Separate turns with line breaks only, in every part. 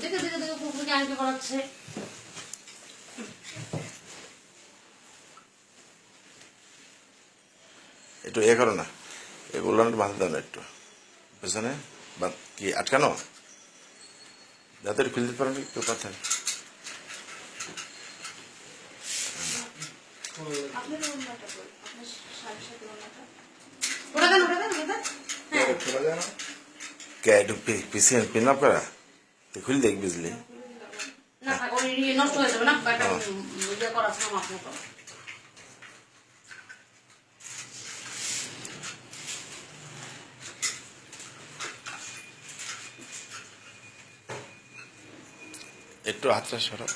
দেখে দেখে দেখে কুকুরকে আনতে করাচ্ছে।
একটু এ করো না, এগুলো বাঁধা দাও না একটু পেছনে, কি আটকানো যাতে খুলে দিতে পারেন কেউ কথা। পিছিয়ে পিন আপ করা খুলে দেখ বুঝলি
নষ্ট হয়ে যাবে না, ইয়ে করা ছামাক মতো।
একটু হাতটা সরা।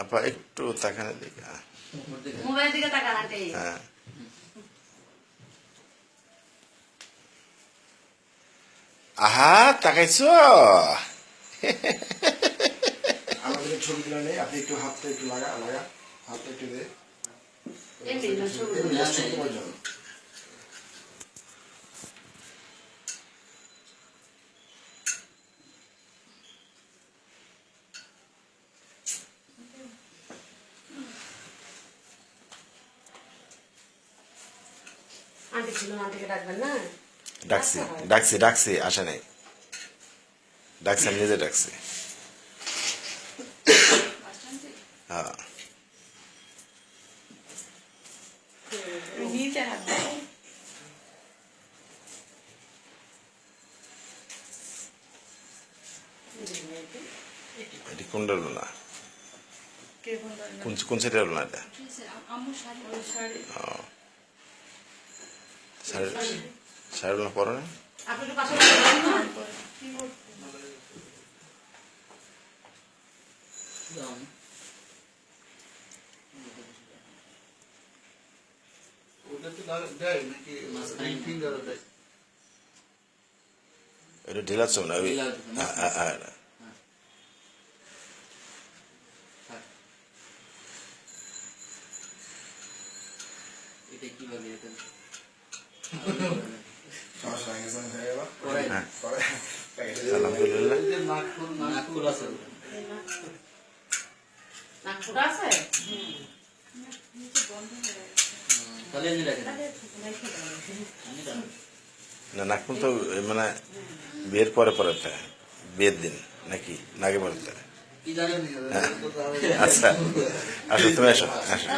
আপা একটু তাকানো দিকে,
মোবাইলের দিকে তাকান।
হ্যাঁ আহা তাকাইছো।
আমাদের ছবিগুলো নেই, আপনি একটু হাতটা একটু লাগা হাতটা একটু দে
আন্টি ছিল, আন্টিকে ডাকবেন না।
ডাকছি ডাকছি ডাকছি আসে নাই, ডাকছি আমি নিজে ডাকছি। হ্যাঁ এটি কোনটা হলো না, কোন সাইডে হলো না এটা? শাড়িগুলো পরো না।
আপনি একটু পাশে
এটা ঢিলাচ্ছ না ওই
নাকফুটা আছে।
না নাকপুর তো মানে বিয়ের পরে পরে থাকে, বিয়ের দিন নাকি নাগে পরে থাকে। আচ্ছা আসো তুমি আসো আসো।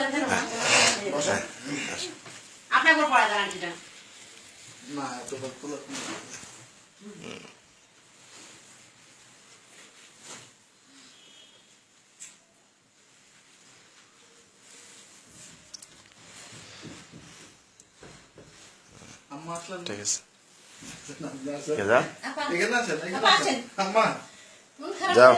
আপনার কোন পড়া জানেন সেটা?
ঠিক আছে
আপা,
যাও।